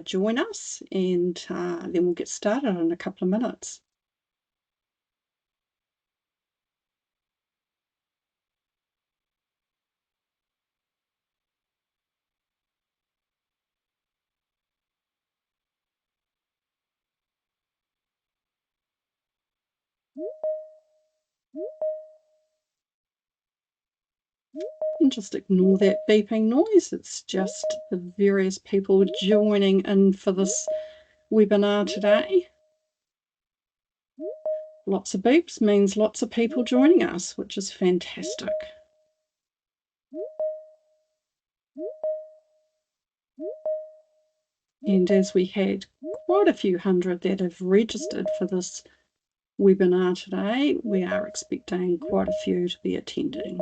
join us, and then we'll get started in a couple of minutes. And just ignore that beeping noise. It's just the various people joining in for this webinar today. Lots of beeps means lots of people joining us, which is fantastic. And as we had quite a few hundred that have registered for this webinar today, we are expecting quite a few to be attending.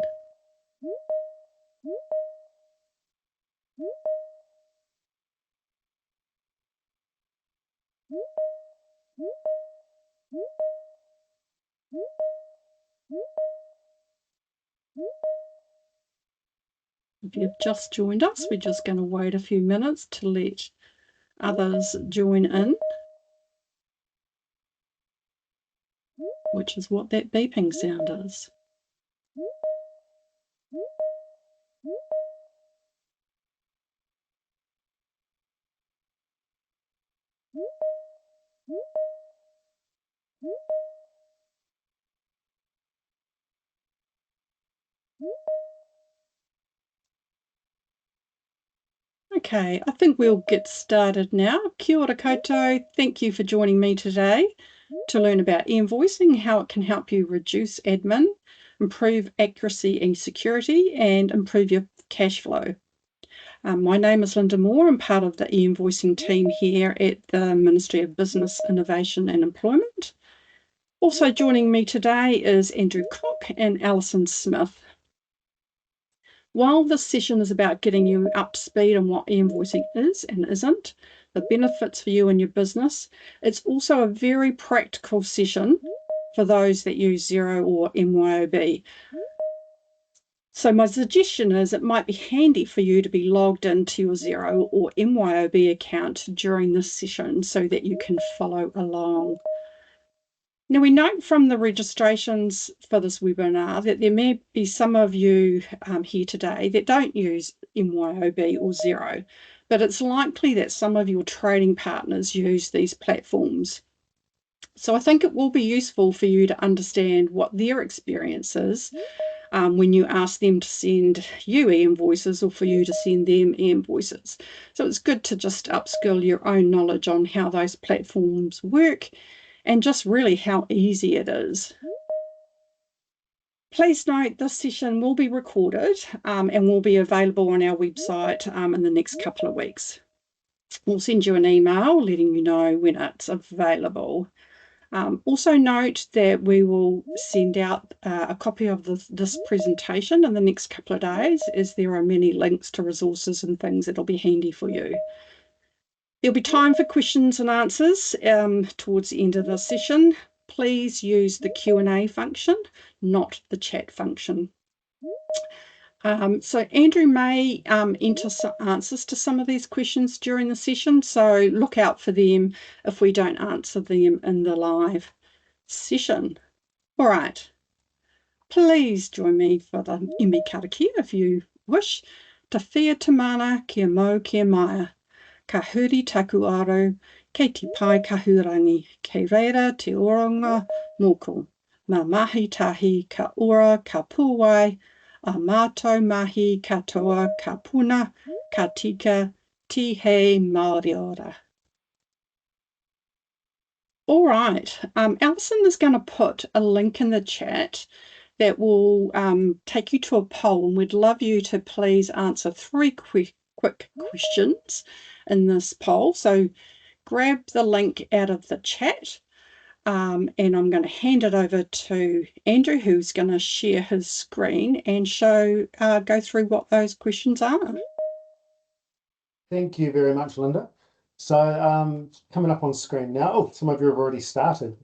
If you've just joined us, we're just going to wait a few minutes to let others join in, which is what that beeping sound is. Okay, I think we'll get started now. Kia ora koutou. Thank you for joining me today to learn about e-invoicing, how it can help you reduce admin, improve accuracy and security, and improve your cash flow. My name is Linda Moore. I'm part of the e-invoicing team here at the Ministry of Business, Innovation and Employment. Also joining me today is Andrew Cook and Alison Smith. While this session is about getting you up to speed on what e-invoicing is and isn't, the benefits for you and your business, it's also a very practical session for those that use Xero or MYOB. So my suggestion is it might be handy for you to be logged into your Xero or MYOB account during this session so that you can follow along. Now, we note from the registrations for this webinar that there may be some of you here today that don't use MYOB or Xero, but it's likely that some of your trading partners use these platforms. So I think it will be useful for you to understand what their experience is when you ask them to send you e-invoices or for you to send them e-invoices. So it's good to just upskill your own knowledge on how those platforms work and just really how easy it is. Please note this session will be recorded and will be available on our website in the next couple of weeks. We'll send you an email letting you know when it's available. Also note that we will send out a copy of this presentation in the next couple of days, as there are many links to resources and things that'll be handy for you. There'll be time for questions and answers towards the end of the session. Please use the Q&A function, not the chat function. So Andrew may enter some answers to some of these questions during the session, so look out for them if we don't answer them in the live session. All right, please join me for the imi karakia if you wish. Te whia te mana kia mau kia maia. Ka huri taku aro, kei te pai kahurangi, kei reira te oronga moko. Mā mahi tahi ka ora ka pūwai, a mātou mahi katoa ka puna, ka tika, ti hei Māori ora. All right, Alison is going to put a link in the chat that will take you to a poll, and we'd love you to please answer 3 quick questions in this poll. So grab the link out of the chat and I'm going to hand it over to Andrew, who's going to share his screen and go through what those questions are. Thank you very much, Linda. So coming up on screen now, oh, some of you have already started.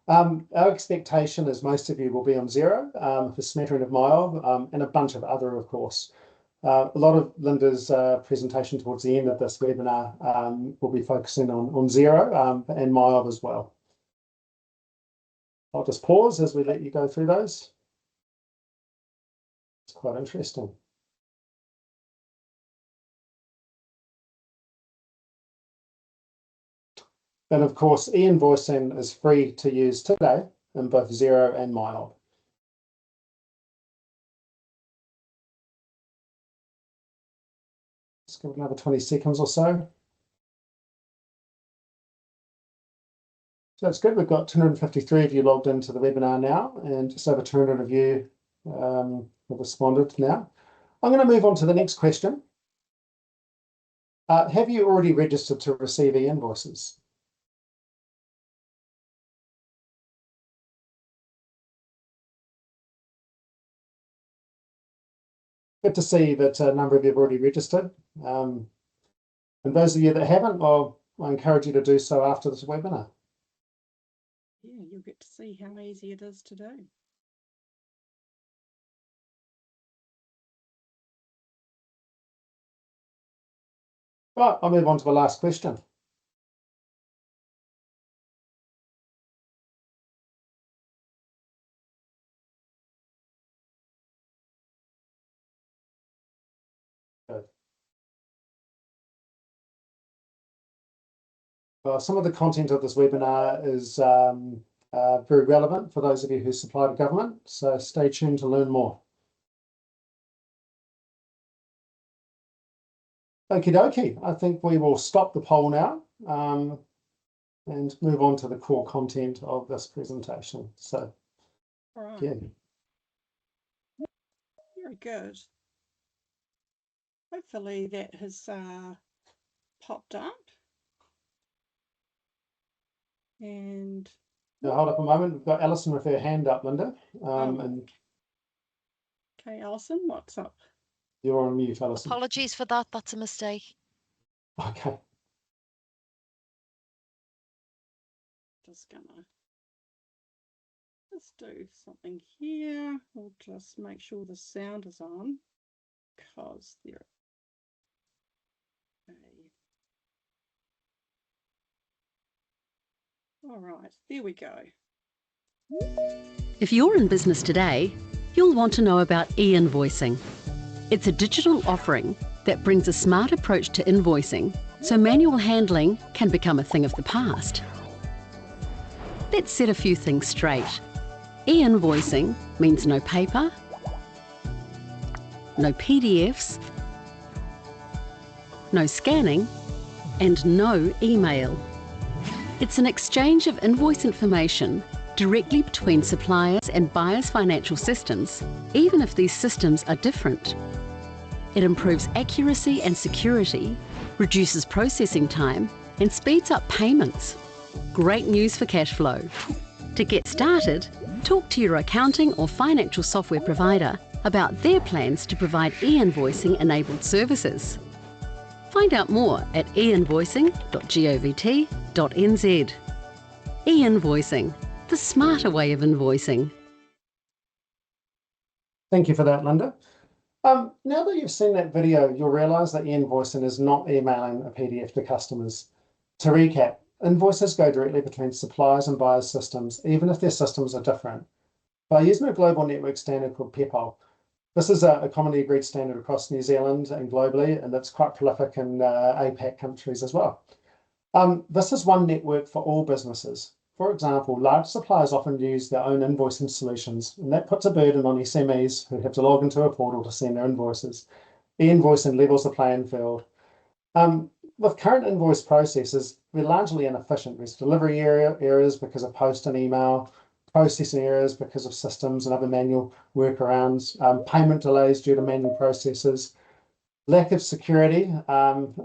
Our expectation is most of you will be on Xero, for smattering of MYOB, and a bunch of other, of course. A lot of Linda's presentation towards the end of this webinar will be focusing on Xero and MYOB as well. I'll just pause as we let you go through those. It's quite interesting. And of course, eInvoicing is free to use today in both Xero and MYOB. Let's give it another 20 seconds or so. So it's good. We've got 253 of you logged into the webinar now, and just over 200 of you have responded now. I'm going to move on to the next question. Have you already registered to receive e-invoices? Good to see that a number of you have already registered. And those of you that haven't, well, I encourage you to do so after this webinar. Yeah, you'll get to see how easy it is to do. Right, I'll move on to the last question. Good. Some of the content of this webinar is very relevant for those of you who supply to government, so stay tuned to learn more. Okie dokie, I think we will stop the poll now and move on to the core content of this presentation. So, All right. yeah. Very good. Hopefully that has popped up. And Now hold up a moment. We've got Alison with her hand up, Linda. And okay, Alison, what's up? you're on mute, Alison. Apologies for that. That's a mistake. Okay. Just gonna do something here. We'll just make sure the sound is on because there. Okay. All right, there we go. If you're in business today, you'll want to know about e-invoicing. It's a digital offering that brings a smart approach to invoicing, so manual handling can become a thing of the past. Let's set a few things straight. E-invoicing means no paper, no PDFs, no scanning, and no email. It's an exchange of invoice information directly between suppliers and buyers' financial systems, even if these systems are different. It improves accuracy and security, reduces processing time, and speeds up payments. Great news for cash flow. To get started, talk to your accounting or financial software provider about their plans to provide e-invoicing enabled services. Find out more at einvoicing.govt.nz. E-invoicing, the smarter way of invoicing. Thank you for that, Linda. Now that you've seen that video, you'll realise that e-invoicing is not emailing a PDF to customers. To recap, invoices go directly between suppliers and buyers' systems, even if their systems are different, by using a global network standard called payable. This is a commonly agreed standard across New Zealand and globally, and that's quite prolific in APAC countries as well. This is one network for all businesses. For example, large suppliers often use their own invoicing solutions, and that puts a burden on SMEs who have to log into a portal to send their invoices. E-invoicing levels the playing field. With current invoice processes, they're largely inefficient. There's delivery errors because of post and email, processing errors because of systems and other manual workarounds, payment delays due to manual processes, lack of security and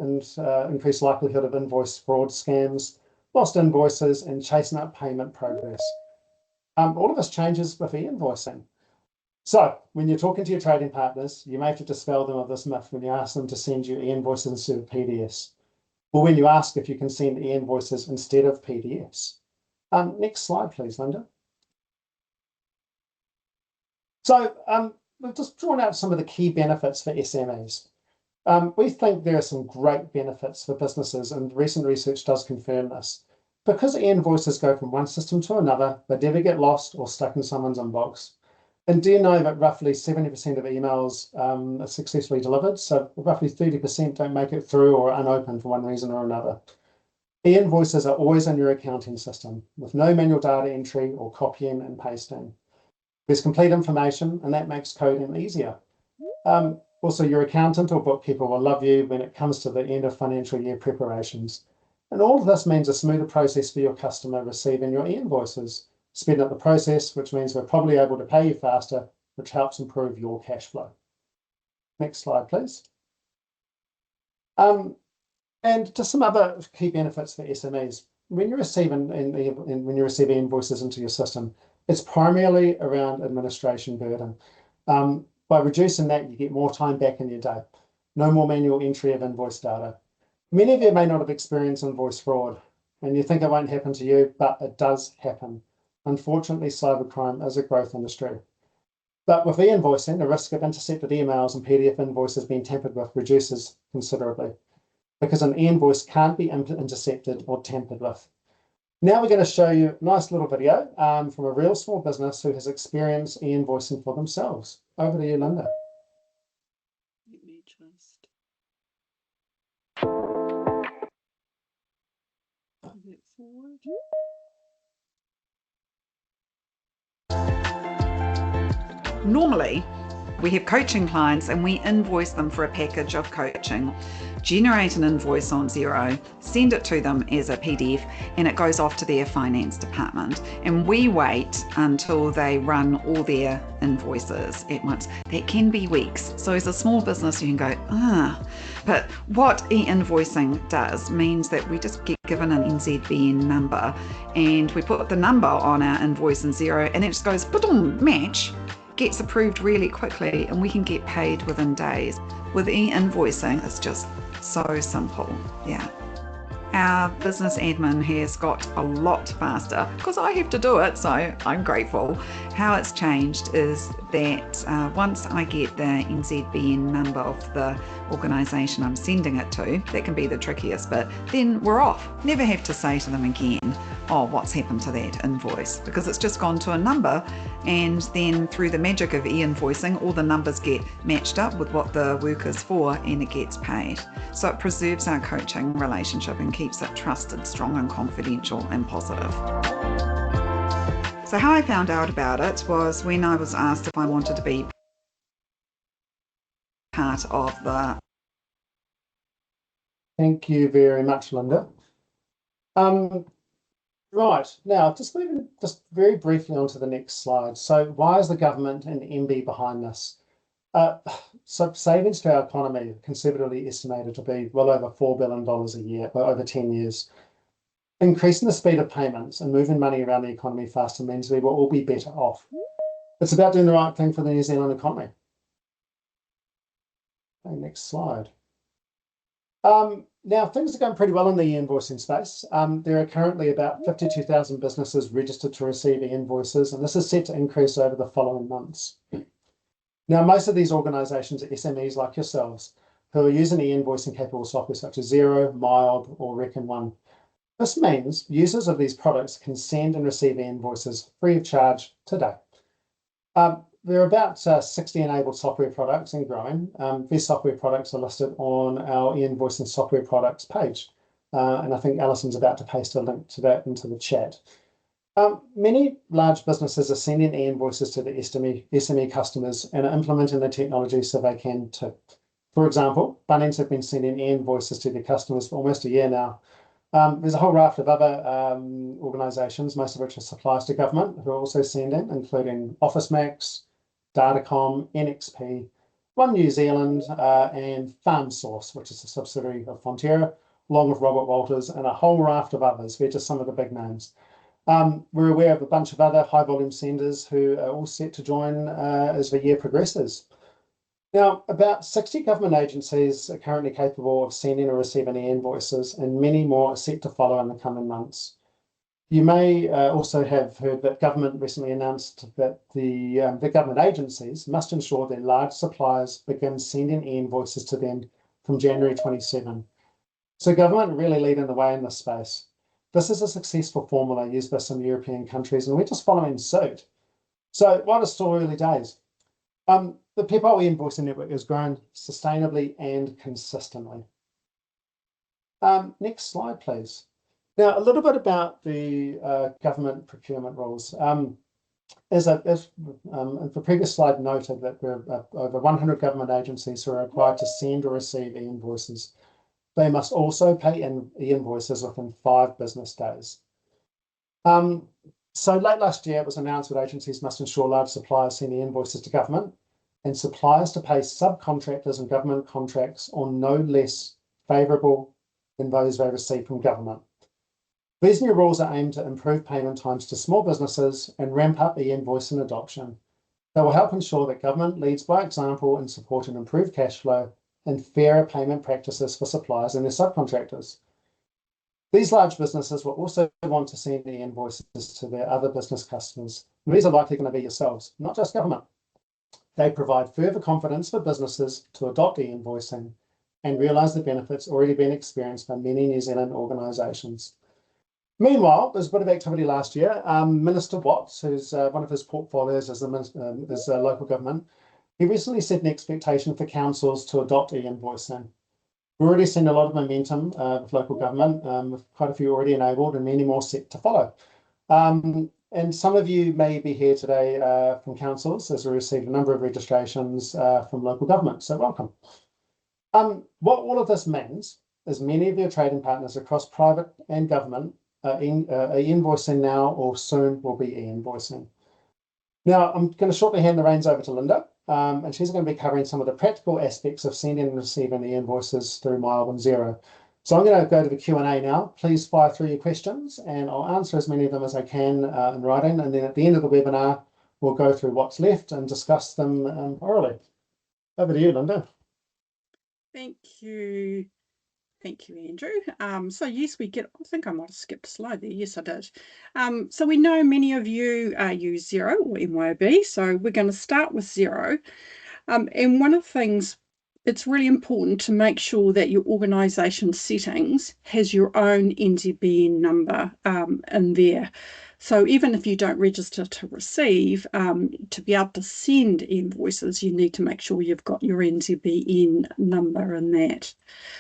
increased likelihood of invoice fraud scams, lost invoices, and chasing up payment progress. All of this changes with e-invoicing. So when you're talking to your trading partners, you may have to dispel them of this myth when you ask them to send you e-invoices instead of PDFs, or when you ask if you can send e-invoices instead of PDFs. Next slide, please, Linda. So we've just drawn out some of the key benefits for SMEs. We think there are some great benefits for businesses, and recent research does confirm this. Because e-invoices go from one system to another, they never get lost or stuck in someone's inbox. And do you know that roughly 70% of emails are successfully delivered? So roughly 30% don't make it through or are unopened for one reason or another. E-invoices are always in your accounting system with no manual data entry or copying and pasting. There's complete information, and that makes coding easier. Also, your accountant or bookkeeper will love you when it comes to the end of financial year preparations. And all of this means a smoother process for your customer receiving your e-invoices. Speed up the process, which means we're probably able to pay you faster, which helps improve your cash flow. Next slide, please. And just some other key benefits for SMEs. When you're receiving invoices into your system, it's primarily around administration burden. By reducing that, you get more time back in your day. No more manual entry of invoice data. Many of you may not have experienced invoice fraud, and you think it won't happen to you, but it does happen. Unfortunately, cybercrime is a growth industry. But with e-invoicing, the risk of intercepted emails and PDF invoices being tampered with reduces considerably, because an e-invoice can't be intercepted or tampered with. Now we're going to show you a nice little video from a real small business who has experienced e-invoicing for themselves. Over to you, Linda. Let me just move it forward. Normally, we have coaching clients and we invoice them for a package of coaching, generate an invoice on Xero, send it to them as a PDF, and it goes off to their finance department. And we wait until they run all their invoices at once. That can be weeks. So as a small business, you can go, But what e-invoicing does means that we just get given an NZBN number and we put the number on our invoice in Xero and it just goes, match. Gets approved really quickly and we can get paid within days. With e-invoicing, it's just so simple. Yeah. Our business admin has got a lot faster because I have to do it, so I'm grateful. How it's changed is that once I get the NZBN number of the organisation I'm sending it to, that can be the trickiest bit, then we're off. Never have to say to them again, oh, what's happened to that invoice? Because it's just gone to a number, and then through the magic of e-invoicing, all the numbers get matched up with what the work is for and it gets paid. So it preserves our coaching relationship and keeps it trusted, strong and confidential and positive. So how I found out about it was when I was asked if I wanted to be part of the... Thank you very much, Linda. Right, now just moving very briefly on to the next slide. So why is the government and MB behind this? So savings to our economy are conservatively estimated to be well over $4 billion a year over 10 years. Increasing the speed of payments and moving money around the economy faster means we will all be better off. It's about doing the right thing for the New Zealand economy. Okay, next slide. Now, things are going pretty well in the e-invoicing space. There are currently about 52,000 businesses registered to receive e-invoices, and this is set to increase over the following months. Now, most of these organisations are SMEs like yourselves who are using e-invoicing capable software such as Xero, MYOB, or Reckon One. This means users of these products can send and receive e-invoices free of charge today. There are about 60 enabled software products and growing. These software products are listed on our e-invoicing software products page. And I think Alison's about to paste a link to that into the chat. Many large businesses are sending e-invoices to the SME customers and are implementing the technology so they can too. For example, Bunnings have been sending e-invoices to their customers for almost a year now. There's a whole raft of other organisations, most of which are suppliers to government, who are also sending, including Office Max, Datacom, NXP, One New Zealand, and FarmSource, which is a subsidiary of Fonterra, along with Robert Walters and a whole raft of others. They're just some of the big names. We're aware of a bunch of other high volume senders who are all set to join as the year progresses. Now, about 60 government agencies are currently capable of sending or receiving e-invoices, and many more are set to follow in the coming months. You may also have heard that government recently announced that the government agencies must ensure their large suppliers begin sending e-invoices to them from January 27. So government really leading the way in this space. This is a successful formula used by some European countries, and we're just following suit. So while it's still early days, the payable e-invoicing network has grown sustainably and consistently. Next slide, please. Now, a little bit about the government procurement rules. As the previous slide noted, that there are over 100 government agencies who are required to send or receive e-invoices. They must also pay e-invoices within 5 business days. So late last year, it was announced that agencies must ensure large suppliers send e-invoices to government, and suppliers to pay subcontractors in government contracts on no less favourable than those they receive from government. These new rules are aimed to improve payment times to small businesses and ramp up e-invoicing adoption. They will help ensure that government leads by example in supporting improved cash flow and fairer payment practices for suppliers and their subcontractors. These large businesses will also want to send e-invoices to their other business customers. These are likely going to be yourselves, not just government. They provide further confidence for businesses to adopt e-invoicing and realise the benefits already been experienced by many New Zealand organisations. Meanwhile, there's a bit of activity last year. Minister Watts, who's one of his portfolios as local government, he recently set an expectation for councils to adopt e-invoicing. We've already seen a lot of momentum with local government, with quite a few already enabled and many more set to follow. And some of you may be here today from councils, as we received a number of registrations from local government, so welcome. What all of this means is many of your trading partners across private and government are e-invoicing now or soon will be e-invoicing. Now, I'm going to shortly hand the reins over to Linda, and she's going to be covering some of the practical aspects of sending and receiving e-invoices through MYOB and Xero. So I'm going to go to the Q&A now. Please fire through your questions, and I'll answer as many of them as I can in writing, and then at the end of the webinar, we'll go through what's left and discuss them orally. Over to you, Linda. Thank you. Thank you, Andrew. So yes, I think I might have skipped a slide there. Yes, I did. So we know many of you use Xero or MYOB, so we're going to start with Xero. And one of the things, it's really important to make sure that your organisation settings has your own NZBN number in there. So even if you don't register to receive, to be able to send invoices, you need to make sure you've got your NZBN number in that.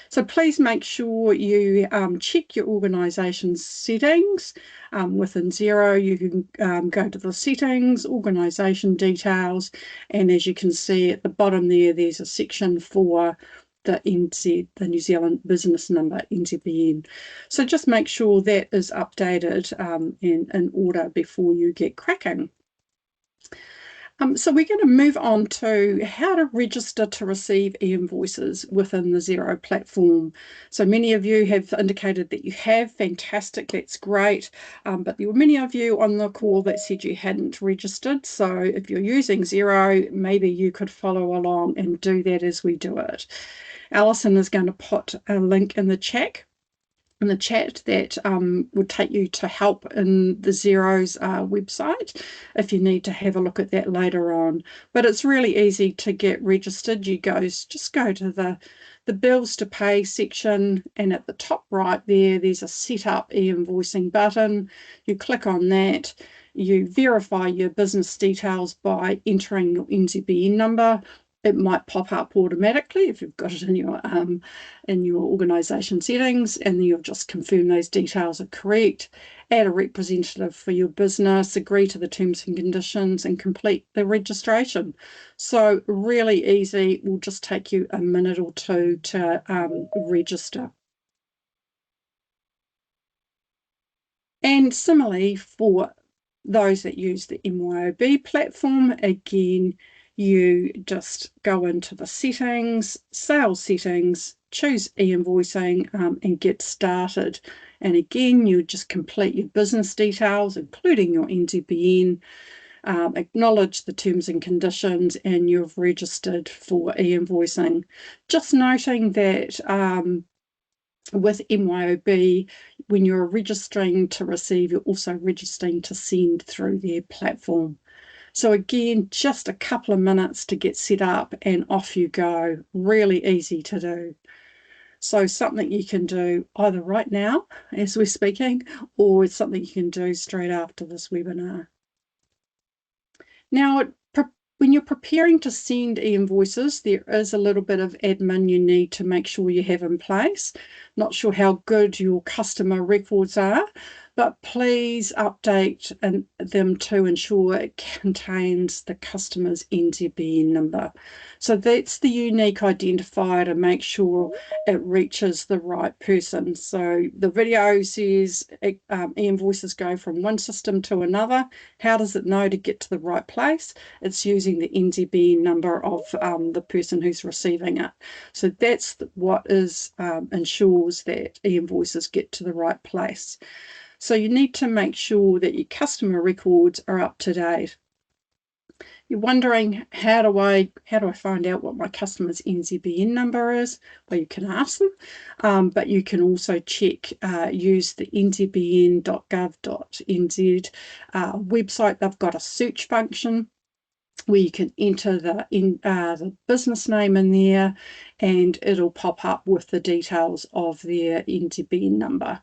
So please make sure you check your organisation's settings. Within Xero, you can go to the settings, organisation details, and as you can see at the bottom there, there's a section for the New Zealand business number, NZBN. So just make sure that is updated and in order before you get cracking. So we're going to move on to how to register to receive e-invoices within the Xero platform. So many of you have indicated that you have. Fantastic, that's great. But there were many of you on the call that said you hadn't registered. So if you're using Xero, maybe you could follow along and do that as we do it. Alison is going to put a link in the chat that would take you to help in the Xero's website if you need to have a look at that later on. But it's really easy to get registered. You just go to the bills to pay section, and at the top right there's a set up e-invoicing button. You click on that. You verify your business details by entering your NZBN number. It might pop up automatically if you've got it in your organisation settings, and then you'll just confirm those details are correct, add a representative for your business, agree to the terms and conditions, and complete the registration. So really easy. It will just take you a minute or two to register. And similarly, for those that use the MYOB platform, again, you just go into the settings, sales settings, choose e-invoicing and get started. And again, you just complete your business details, including your NZBN, acknowledge the terms and conditions, and you've registered for e-invoicing. Just noting that with MYOB, when you're registering to receive, you're also registering to send through their platform. So again, just a couple of minutes to get set up and off you go. Really easy to do. So something you can do either right now as we're speaking, or it's something you can do straight after this webinar. Now, when you're preparing to send e-invoices, there is a little bit of admin you need to make sure you have in place. Not sure how good your customer records are, but please update them to ensure it contains the customer's NZBN number. So that's the unique identifier to make sure it reaches the right person. So the video says e-invoices go from one system to another. How does it know to get to the right place? It's using the NZBN number of the person who's receiving it. So that's what ensures that e-invoices get to the right place. So you need to make sure that your customer records are up to date. You're wondering, how do I find out what my customer's NZBN number is? Well, you can ask them, but you can also check, use the nzbn.gov.nz website. They've got a search function where you can enter the business name in there, and it'll pop up with the details of their NZBN number.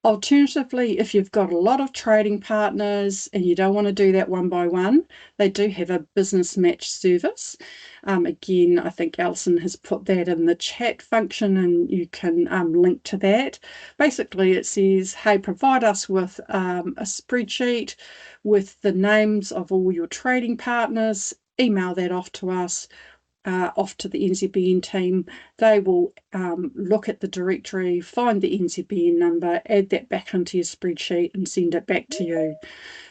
Alternatively, if you've got a lot of trading partners and you don't want to do that one by one, they do have a business match service. Again, I think Alison has put that in the chat function, and you can link to that. Basically, it says, hey, provide us with a spreadsheet with the names of all your trading partners, email that off to us. Off to the NZBN team. They will look at the directory, find the NZBN number, add that back into your spreadsheet and send it back to you.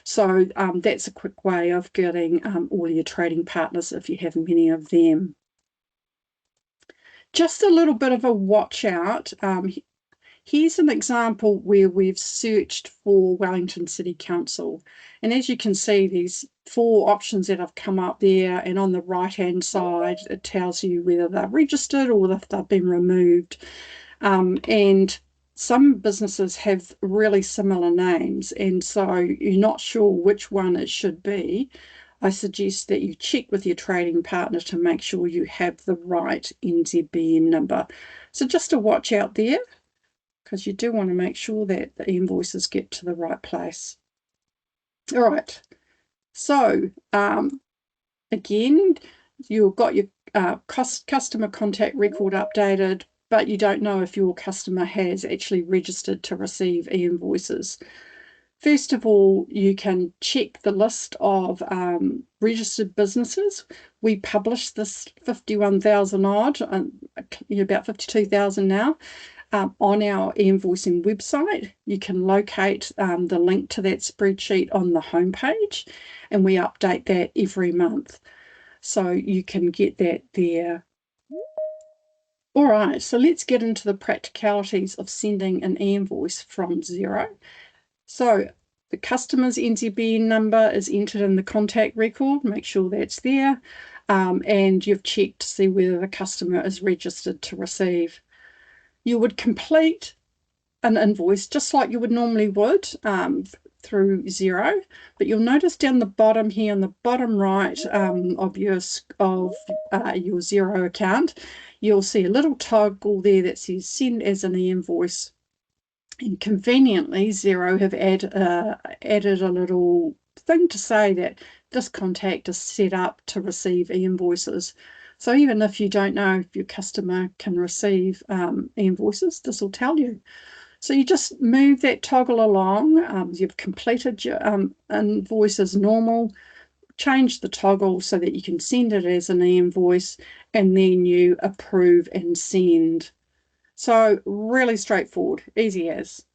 So that's a quick way of getting all your trading partners if you have many of them. Just a little bit of a watch out. Here's an example where we've searched for Wellington City Council. And as you can see, there's 4 options that have come up there. And on the right-hand side, it tells you whether they're registered or if they've been removed. And some businesses have really similar names. And so you're not sure which one it should be. I suggest that you check with your trading partner to make sure you have the right NZBN number. So just a watch out there, because you do want to make sure that the invoices get to the right place. All right, so again, you've got your customer contact record updated, but you don't know if your customer has actually registered to receive e-invoices. First of all, you can check the list of registered businesses. We published this 51,000 odd, about 52,000 now. On our e-invoicing website. You can locate the link to that spreadsheet on the homepage, and we update that every month. So you can get that there. All right, so let's get into the practicalities of sending an e-invoice from Xero. So the customer's NZBN number is entered in the contact record. Make sure that's there. And you've checked to see whether the customer is registered to receive. You would complete an invoice just like you would normally would through Xero, but you'll notice down the bottom here, on the bottom right of your Xero account, you'll see a little toggle there that says Send as an e-invoice. And conveniently, Xero have added a little thing to say that this contact is set up to receive e-invoices. So even if you don't know if your customer can receive invoices, this will tell you. So you just move that toggle along. You've completed your invoice as normal. Change the toggle so that you can send it as an e-invoice, and then you approve and send. So really straightforward, easy as.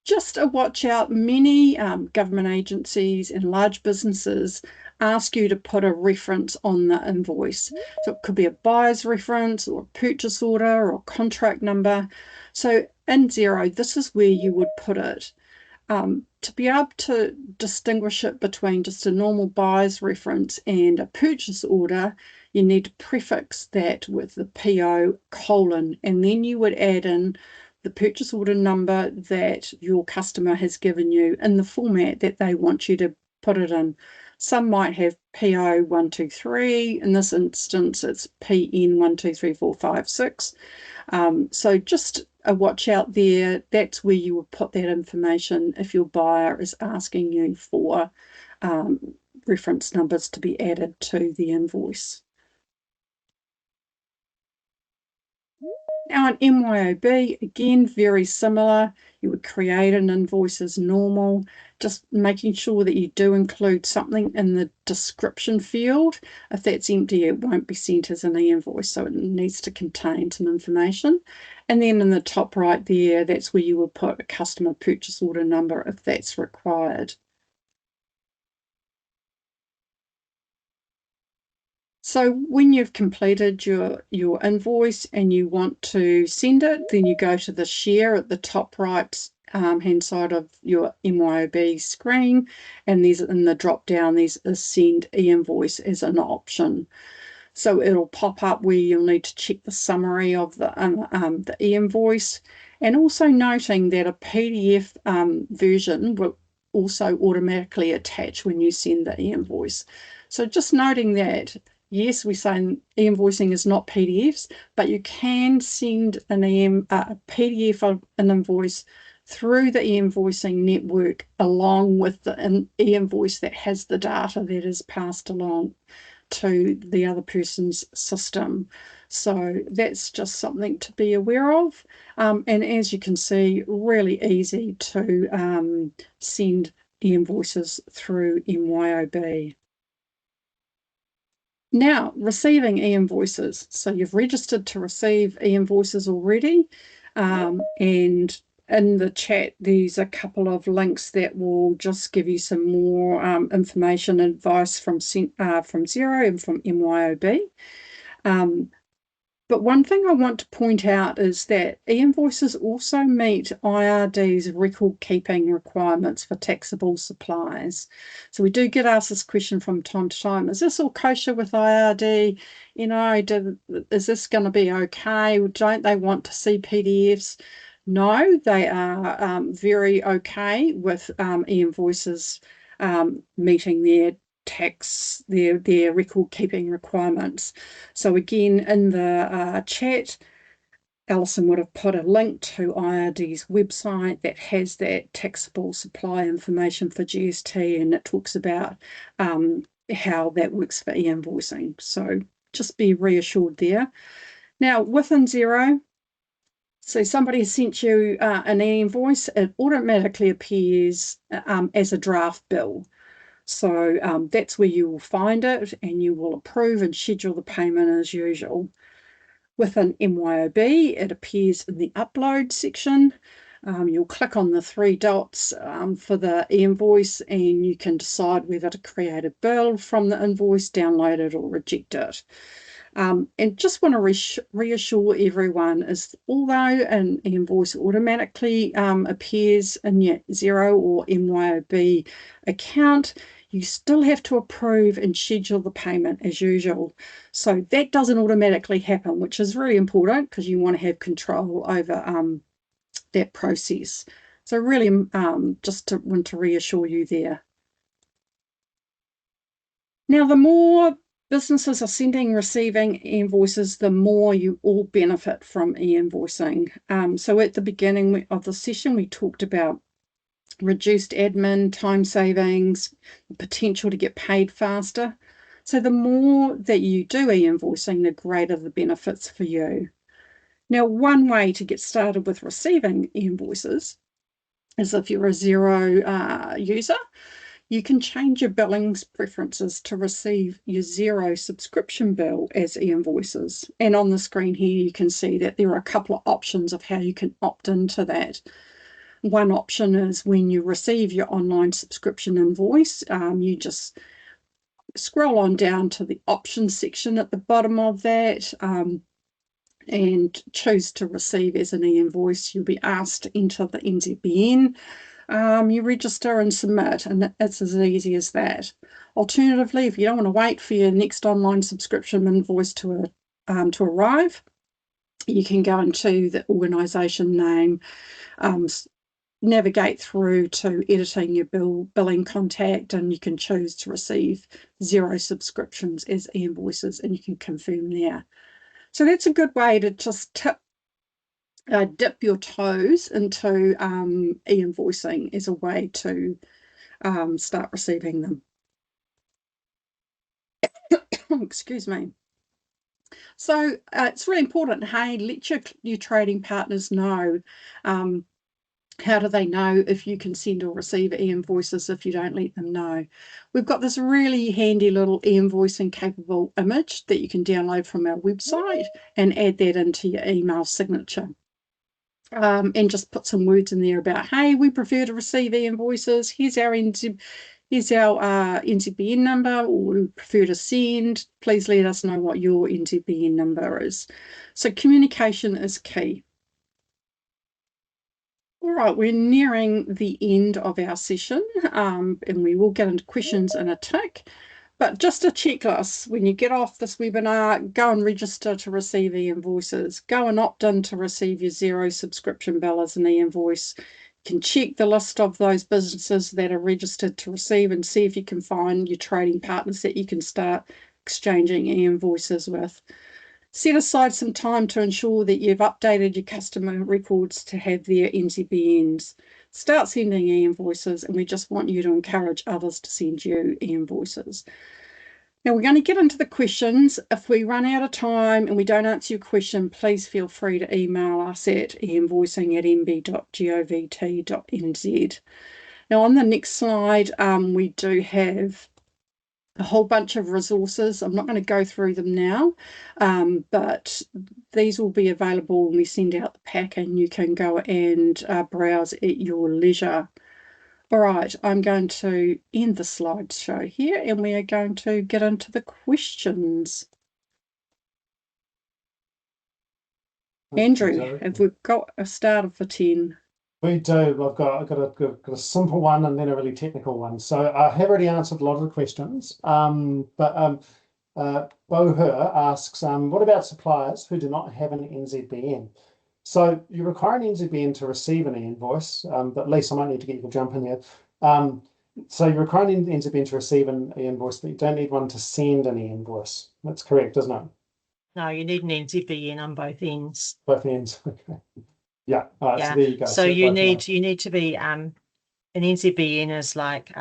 Just a watch out, many government agencies and large businesses ask you to put a reference on the invoice. So it could be a buyer's reference or a purchase order or a contract number. So in Xero, this is where you would put it. To be able to distinguish it between just a normal buyer's reference and a purchase order, you need to prefix that with the PO colon, and then you would add in the purchase order number that your customer has given you in the format that they want you to put it in. Some might have PO 123. In this instance, it's PN 123456. So just a watch out there. That's where you would put that information if your buyer is asking you for reference numbers to be added to the invoice. Now in MYOB, again, very similar. You would create an invoice as normal, just making sure that you do include something in the description field. If that's empty, it won't be sent as an e-invoice, so it needs to contain some information. And then in the top right there, that's where you would put a customer purchase order number if that's required. So when you've completed your invoice and you want to send it, then you go to the share at the top right hand side of your MYOB screen, and there's in the drop down there's a send e-invoice as an option. So it'll pop up where you'll need to check the summary of the e-invoice, and also noting that a PDF version will also automatically attach when you send the e-invoice. So just noting that, yes, we say e-invoicing is not PDFs, but you can send a PDF of an invoice through the e-invoicing network along with the e-invoice that has the data that is passed along to the other person's system. So that's just something to be aware of. And as you can see, really easy to send e-invoices through MYOB. Now, receiving e-invoices. So you've registered to receive e-invoices already, and in the chat there's a couple of links that will just give you some more information and advice from Xero and from MYOB. But one thing I want to point out is that e-invoices also meet IRD's record keeping requirements for taxable supplies. So we do get asked this question from time to time: is this all kosher with IRD? You know, is this going to be okay? Don't they want to see PDFs? No, they are very okay with e-invoices meeting their tax, their record keeping requirements. So again, in the chat, Alison would have put a link to IRD's website that has that taxable supply information for GST, and it talks about how that works for e-invoicing. So just be reassured there. Now within Xero, so somebody has sent you an e-invoice, it automatically appears as a draft bill. So that's where you will find it, and you will approve and schedule the payment as usual. Within MYOB, it appears in the upload section. You'll click on the three dots for the e-invoice, and you can decide whether to create a bill from the invoice, download it, or reject it. And just want to reassure everyone is although an invoice automatically appears in your Xero or MYOB account, you still have to approve and schedule the payment as usual. So that doesn't automatically happen, which is really important because you want to have control over that process. So really just want to reassure you there. Now, the more businesses are sending, receiving invoices, the more you all benefit from e-invoicing. So at the beginning of the session, we talked about reduced admin, time savings, potential to get paid faster. So the more that you do e-invoicing, the greater the benefits for you. Now, one way to get started with receiving invoices is if you're a Xero user, you can change your billings preferences to receive your Xero subscription bill as e-invoices. And on the screen here, you can see that there are a couple of options of how you can opt into that. One option is when you receive your online subscription invoice, you just scroll on down to the options section at the bottom of that and choose to receive as an e-invoice. You'll be asked to enter the NZBN you register and submit, and it's as easy as that. Alternatively, if you don't want to wait for your next online subscription invoice to arrive, you can go into the organisation name, navigate through to editing your billing contact, and you can choose to receive Xero subscriptions as e-invoices, and you can confirm there. So that's a good way to just dip your toes into e-invoicing as a way to start receiving them. Excuse me. So it's really important, hey, let your trading partners know. How do they know if you can send or receive e-invoices if you don't let them know? We've got this really handy little e-invoicing capable image that you can download from our website and add that into your email signature. And just put some words in there about, hey, we prefer to receive e-invoices. Here's our NZBN number, or we prefer to send. Please let us know what your NZBN number is. So communication is key. All right, we're nearing the end of our session, and we will get into questions in a tick. But just a checklist: when you get off this webinar, go and register to receive e-invoices. Go and opt in to receive your Xero subscription bill as an e-invoice. You can check the list of those businesses that are registered to receive and see if you can find your trading partners that you can start exchanging e-invoices with. Set aside some time to ensure that you've updated your customer records to have their NZBNs. Start sending e-invoices, and we just want you to encourage others to send you e-invoices. Now we're going to get into the questions. If we run out of time and we don't answer your question, please feel free to email us at einvoicing@mb.govt.nz. Now on the next slide, we do have a whole bunch of resources. I'm not going to go through them now, but these will be available when we send out the pack, and you can go and browse at your leisure. All right, I'm going to end the slideshow here, and we are going to get into the questions. Andrew, have we got a starter for 10? We do. I've got a simple one and then a really technical one. So I have already answered a lot of the questions. Bo Her asks, what about suppliers who do not have an NZBN? So you require an NZBN to receive an e-invoice, but Lisa, I might need to get you to jump in here. So you require an NZBN to receive an e-invoice, but you don't need one to send an e-invoice. That's correct, isn't it? No, you need an NZBN on both ends. Both ends. Okay. Yeah. All right. Yeah. So there you go. So you need to be an NZBN is like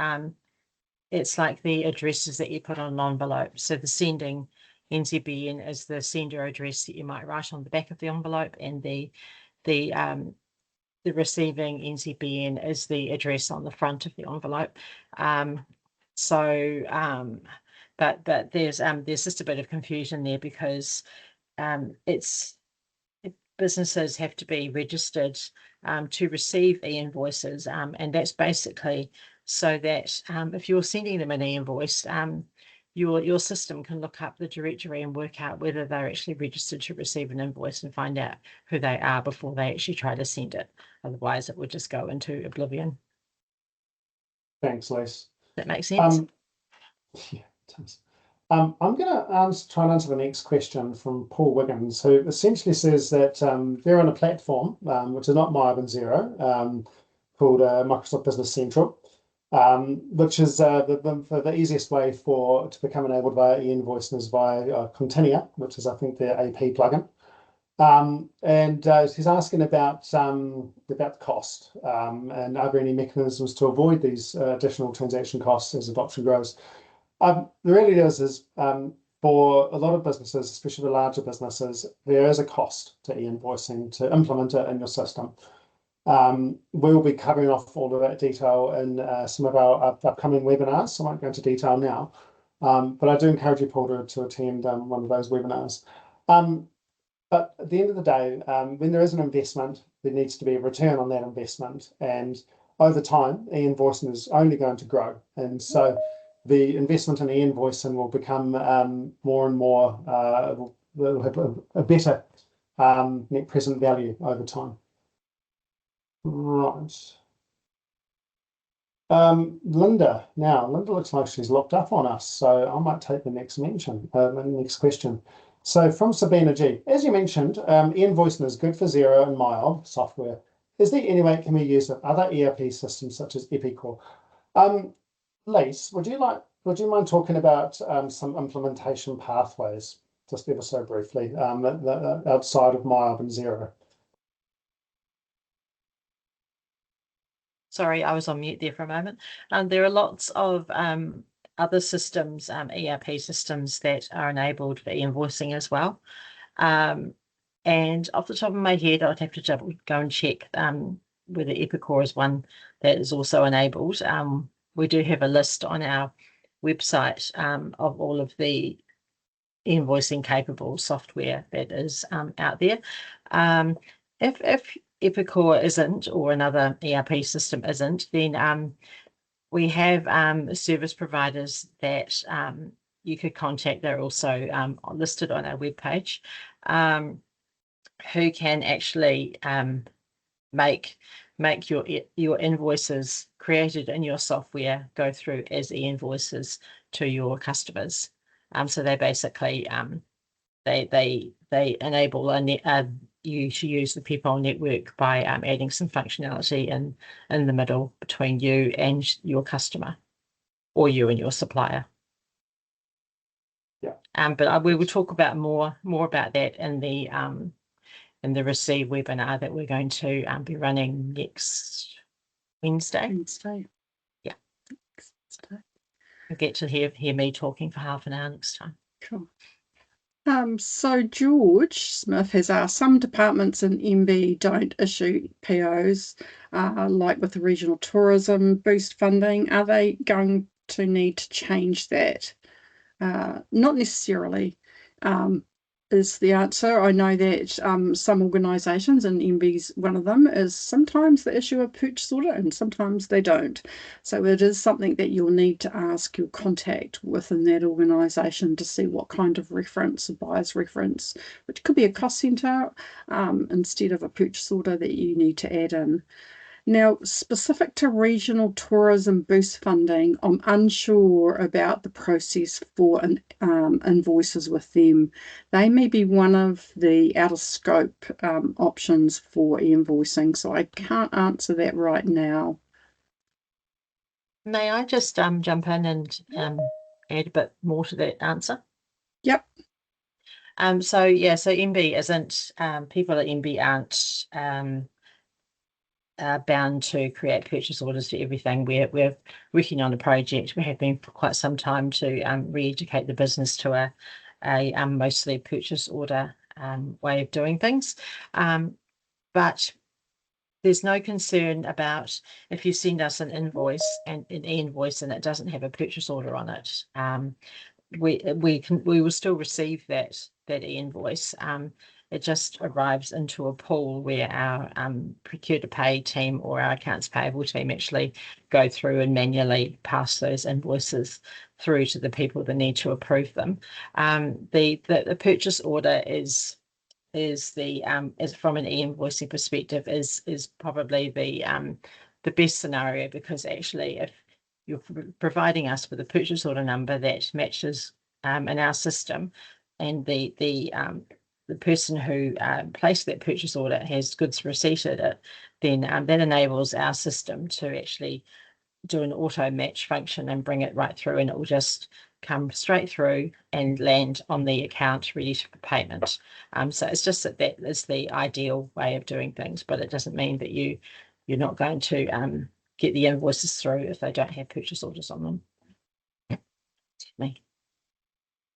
it's like the addresses that you put on an envelope. So the sending NZBN is the sender address that you might write on the back of the envelope, and the receiving NZBN is the address on the front of the envelope. But there's just a bit of confusion there, because businesses have to be registered to receive e-invoices, and that's basically so that if you're sending them an e-invoice, your system can look up the directory and work out whether they're actually registered to receive an invoice and find out who they are before they actually try to send it. Otherwise, it would just go into oblivion. Thanks, Liz. That makes sense? Yeah, it does. I'm going to try and answer the next question from Paul Wiggins, who essentially says that they're on a platform, which is not MYOB and Xero, called Microsoft Business Central, which is the easiest way to become enabled via e-invoicing is via Continia, which is, I think, their AP plugin. And he's asking about the cost, and are there any mechanisms to avoid these additional transaction costs as adoption grows? The reality is for a lot of businesses, especially the larger businesses, there is a cost to e-invoicing to implement it in your system. We'll be covering off all of that detail in some of our upcoming webinars, so I won't go into detail now. But I do encourage you, Paul, to attend one of those webinars. But at the end of the day, when there is an investment, there needs to be a return on that investment. And over time, e-invoicing is only going to grow. And so the investment in e-invoicing will become more and more, will have a better net present value over time. Right. Linda, Linda looks like she's locked up on us, so I might take the next question. So from Sabina G, as you mentioned, e-invoicing is good for Xero and MYOB software. Is there any way it can be used with other ERP systems such as Epicor? Lise, would you mind talking about some implementation pathways, just ever so briefly, outside of MYOB and Xero? Sorry, I was on mute there for a moment. There are lots of other systems, ERP systems that are enabled for e-invoicing as well. And off the top of my head, I'd have to go and check whether Epicor is one that is also enabled. We do have a list on our website of all of the invoicing capable software that is out there. If Epicor isn't, or another ERP system isn't, then we have service providers that you could contact. They're also listed on our webpage, who can actually make your invoices created in your software go through as e-invoices to your customers. So they basically they enable you to use the payable network by adding some functionality in the middle between you and your customer, or you and your supplier. Yeah. But we will talk about more about that in the Receive webinar that we're going to be running next Wednesday. Yeah. Wednesday. You'll get to hear me talking for half an hour next time. Cool. So George Smith has asked, some departments in MB don't issue POs, like with the regional tourism boost funding. Are they going to need to change that? Not necessarily, is the answer. I know that some organisations, and MB's one of them, is sometimes they issue a purchase order and sometimes they don't. So it is something that you'll need to ask your contact within that organisation to see what kind of reference, a buyer's reference, which could be a cost centre, instead of a purchase order that you need to add in. Now, specific to regional tourism boost funding, I'm unsure about the process for invoices with them. They may be one of the out of scope options for e-invoicing, so I can't answer that right now. May I just jump in and add a bit more to that answer? Yep. So MB isn't, people at MB aren't bound to create purchase orders for everything. We're working on a project. We have been for quite some time to re-educate the business to a mostly purchase order way of doing things. But there's no concern about if you send us an invoice and an e-invoice and it doesn't have a purchase order on it. We will still receive that e-invoice. It just arrives into a pool where our procure to pay team or our accounts payable team actually go through and manually pass those invoices through to the people that need to approve them. The purchase order is from an e-invoicing perspective is probably the best scenario, because actually if you're providing us with a purchase order number that matches in our system, and the person who placed that purchase order has goods receipted it, then that enables our system to actually do an auto match function and bring it right through, and it will just come straight through and land on the account ready for payment. So it's just that is the ideal way of doing things, but it doesn't mean that you're not going to get the invoices through if they don't have purchase orders on them. Me.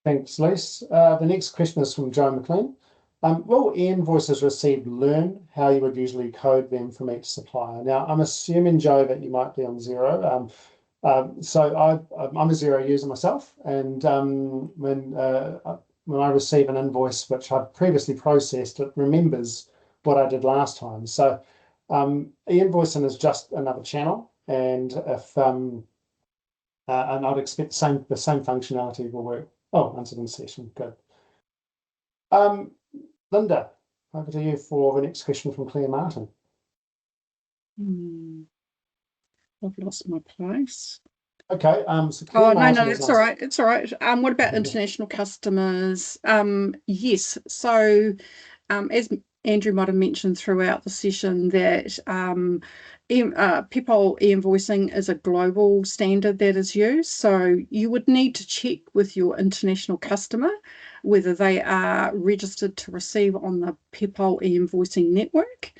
Thanks, Lise. The next question is from Joe McLean. Will e-invoices received learn how you would usually code them from each supplier? Now, I'm assuming, Joe, that you might be on Xero. So I'm a Xero user myself, and when I receive an invoice which I've previously processed, it remembers what I did last time. So e-invoicing is just another channel, and if and I'd expect the same functionality will work. Oh, answered in session. Good. Linda, over to you for the next question from Claire Martin. I've lost my place. Okay. So Oh, no, Martin it's has all asked- right. It's all right. What about international customers? Yes. So, as Andrew might have mentioned throughout the session, that payable e-invoicing is a global standard that is used. So you would need to check with your international customer whether they are registered to receive on the payable e-invoicing network,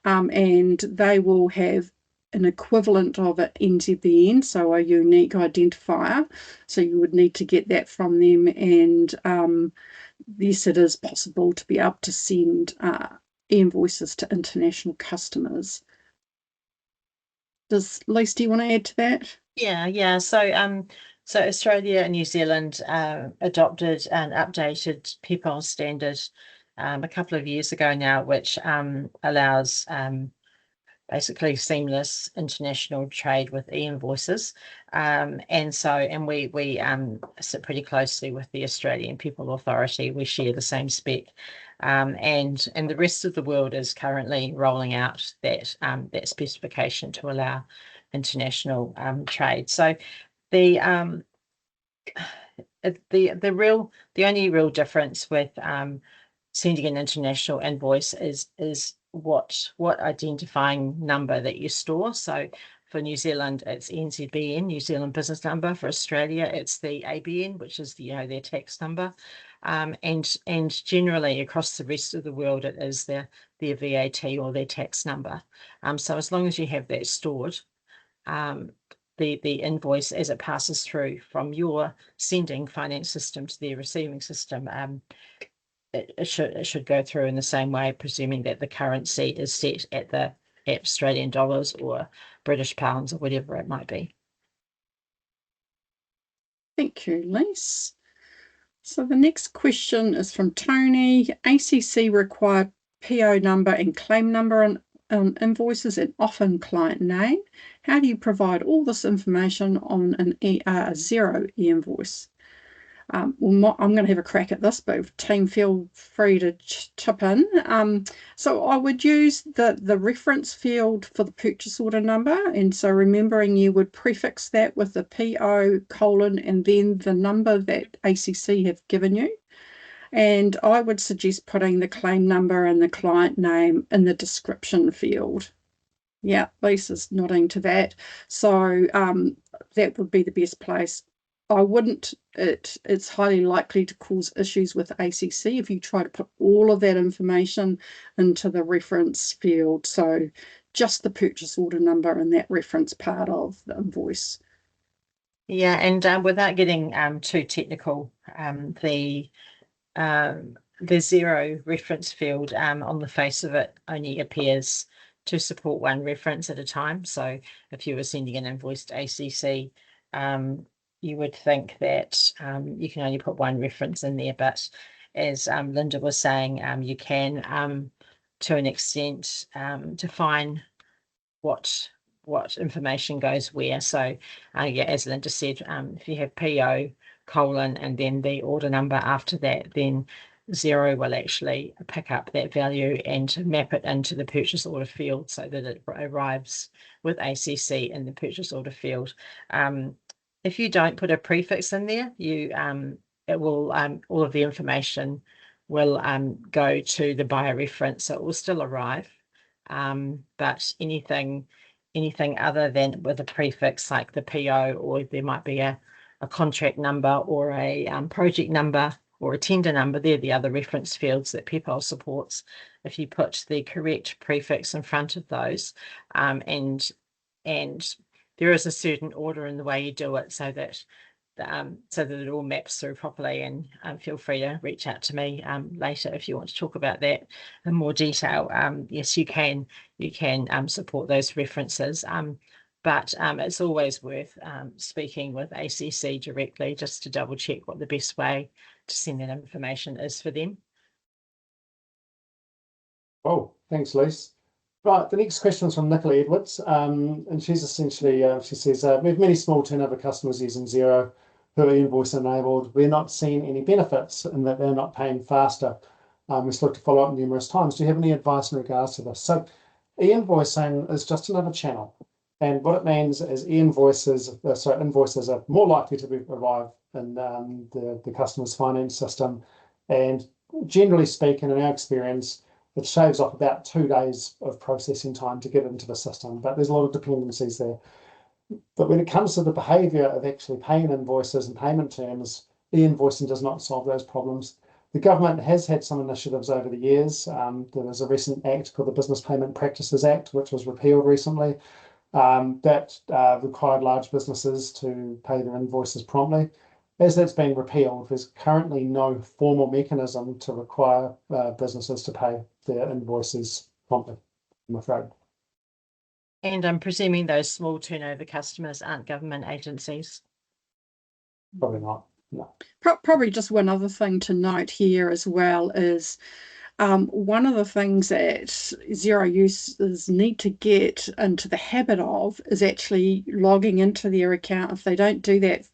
and they will have an equivalent of an NZBN, so a unique identifier. So you would need to get that from them, and yes, it is possible to be able to send invoices to international customers. Does Lise, do you want to add to that? Yeah. So Australia and New Zealand adopted an updated payable standard a couple of years ago now, which allows basically seamless international trade with e-invoices. And we sit pretty closely with the Australian People Authority. We share the same spec. And the rest of the world is currently rolling out that specification to allow international trade. So the only real difference with sending an international invoice is what identifying number that you store. So for New Zealand, it's NZBN, New Zealand Business Number. For Australia, it's the ABN, which is their tax number. And generally across the rest of the world, it is their VAT or their tax number. So as long as you have that stored, the invoice as it passes through from your sending finance system to their receiving system, it should go through in the same way, presuming that the currency is set at Australian dollars or British pounds or whatever it might be. Thank you, Lise. So the next question is from Tony. ACC require PO number and claim number on invoices and often client name. How do you provide all this information on a Xero e-invoice? Well, I'm going to have a crack at this, but team, feel free to chip in. So I would use the reference field for the purchase order number, and so remembering you would prefix that with the PO : and then the number that ACC have given you. And I would suggest putting the claim number and the client name in the description field. Yeah, Lisa's nodding to that. So that would be the best place. I wouldn't, it's highly likely to cause issues with ACC if you try to put all of that information into the reference field. So just the purchase order number and that reference part of the invoice. Yeah, and without getting too technical, the Xero reference field on the face of it only appears to support one reference at a time. So if you were sending an invoice to ACC, you would think that you can only put one reference in there, but as Linda was saying, you can, to an extent, define what information goes where. So, yeah, as Linda said, if you have PO : and then the order number after that, then Xero will actually pick up that value and map it into the purchase order field so that it arrives with ACC in the purchase order field. If you don't put a prefix in there, it will all of the information will go to the buyer reference, so it will still arrive. But anything other than with a prefix like the PO, or there might be a contract number or a project number or a tender number, they're the other reference fields that payable supports. If you put the correct prefix in front of those, and there is a certain order in the way you do it so that it all maps through properly. And feel free to reach out to me later if you want to talk about that in more detail. Yes, you can support those references, but it's always worth speaking with ACC directly just to double check what the best way to send that information is for them. Oh, thanks, Lise. Right, the next question is from Nicola Edwards, and she's essentially, she says, we have many small turnover customers using Xero who are invoice enabled. We're not seeing any benefits in that they're not paying faster. We've looked to follow up numerous times. Do you have any advice in regards to this? So e-invoicing is just another channel. And what it means is invoices are more likely to arrive in the customer's finance system. And generally speaking, in our experience, it shaves off about 2 days of processing time to get into the system, but there's a lot of dependencies there. But when it comes to the behaviour of actually paying invoices and payment terms, e-invoicing does not solve those problems. The government has had some initiatives over the years. There was a recent act called the Business Payment Practices Act, which was repealed recently, that required large businesses to pay their invoices promptly. As that's been repealed, there's currently no formal mechanism to require businesses to pay their invoices promptly, I'm afraid. And I'm presuming those small turnover customers aren't government agencies. Probably not. No. Probably just one other thing to note here as well is one of the things that Xero users need to get into the habit of is actually logging into their account. If they don't do that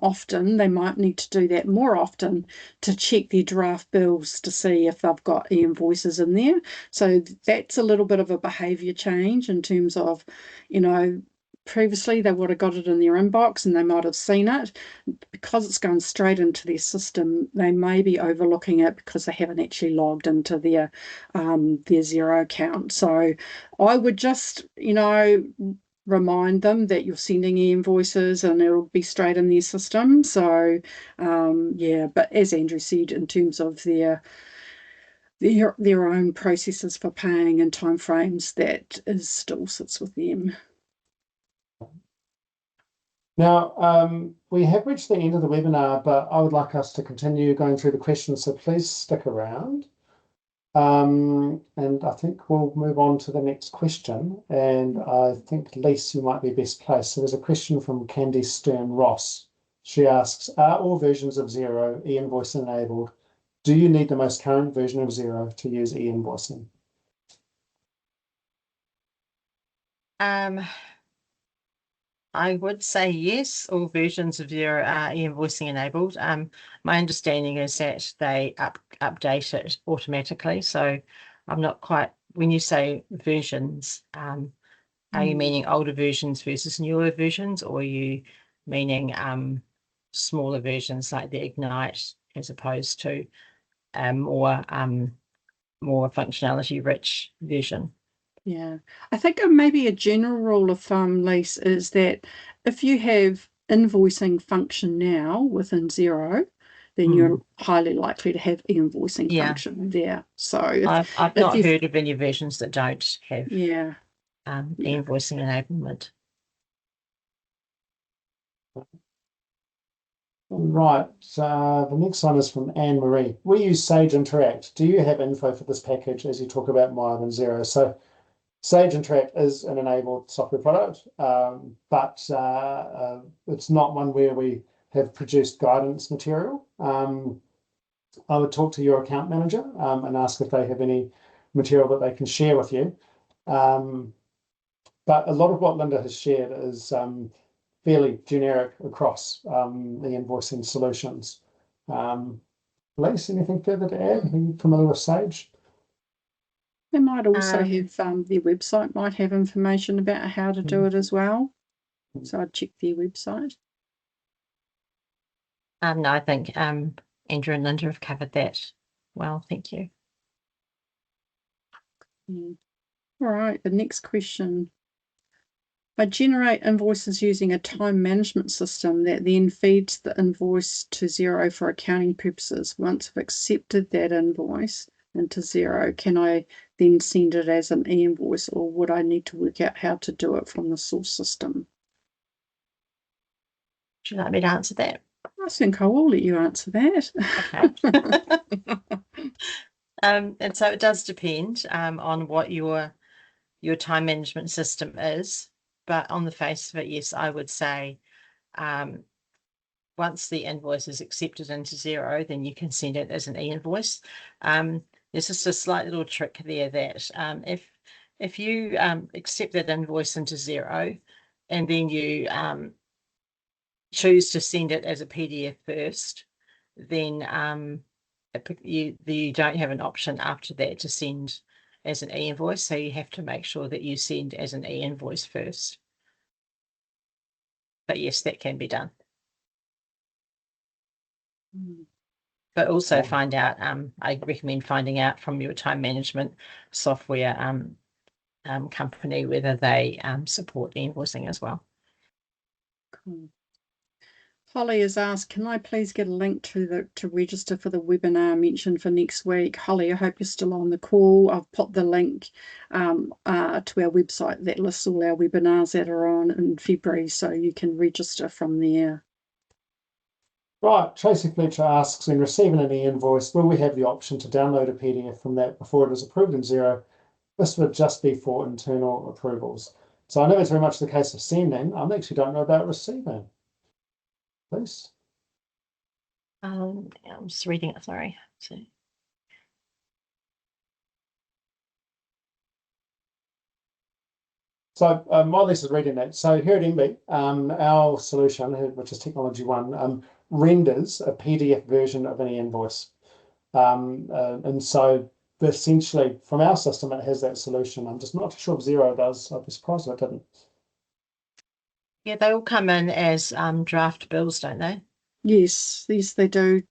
often, they might need to do that more often to check their draft bills to see if they've got e-invoices in there. So that's a little bit of a behaviour change in terms of, previously they would have got it in their inbox and they might have seen it. Because it's going straight into their system, they may be overlooking it because they haven't actually logged into their Xero account. So I would just, remind them that you're sending e-invoices and it'll be straight in their system. So but as Andrew said, in terms of their own processes for paying and timeframes, that still sits with them. Now, we have reached the end of the webinar, but I would like us to continue going through the questions, so please stick around. And I think we'll move on to the next question. And I think, Lise, you might be best placed. So there's a question from Candy Stern-Ross. She asks, are all versions of Xero e-invoicing enabled? Do you need the most current version of Xero to use e-invoicing? I would say yes, all versions of Xero are e-invoicing enabled. My understanding is that they update it automatically. So I'm not quite, when you say versions, are you meaning older versions versus newer versions, or are you meaning smaller versions like the Ignite as opposed to more functionality rich version? Yeah, I think maybe a general rule of thumb, Lise, is that if you have invoicing function now within Xero, then you're highly likely to have e-invoicing function there. So I've not heard of any versions that don't have e-invoicing enablement. Right, the next one is from Anne Marie. We use Sage Interact. Do you have info for this package as you talk about MYOB and Xero? So Sage Interact is an enabled software product, but it's not one where we have produced guidance material. I would talk to your account manager and ask if they have any material that they can share with you. But a lot of what Linda has shared is fairly generic across the invoicing solutions. Lise, anything further to add? Are you familiar with Sage? They might also have their website might have information about how to do it as well. So I'd check their website. No, I think Andrew and Linda have covered that well. Thank you. All right, the next question. I generate invoices using a time management system that then feeds the invoice to Xero for accounting purposes. Once I've accepted that invoice into Xero, can I then send it as an e-invoice, or would I need to work out how to do it from the source system? Would you like me to answer that? I think I will let you answer that. Okay. And so it does depend on what your time management system is. But on the face of it, yes, I would say once the invoice is accepted into Xero, then you can send it as an e-invoice. There's just a slight little trick there that if you accept that invoice into Xero and then you choose to send it as a PDF first, then you don't have an option after that to send as an e-invoice, so you have to make sure that you send as an e-invoice first. But yes, that can be done. But also find out, I recommend finding out from your time management software company whether they support e-invoicing as well. Cool. Holly has asked, can I please get a link to register for the webinar mentioned for next week? Holly, I hope you're still on the call. I've put the link to our website that lists all our webinars that are on in February, so you can register from there. Right, Tracy Fletcher asks, when receiving an e-invoice, will we have the option to download a PDF from that before it is approved in Xero? This would just be for internal approvals. So I know it's very much the case of sending. I actually don't know about receiving. Please. I'm just reading it, sorry. So while Lisa's reading that, so here at MB, our solution, which is Technology One, renders a PDF version of an e-invoice. And so essentially from our system, it has that solution. I'm just not sure if Xero does. I'd be surprised if it didn't. Yeah, they all come in as draft bills, don't they? Yes, they do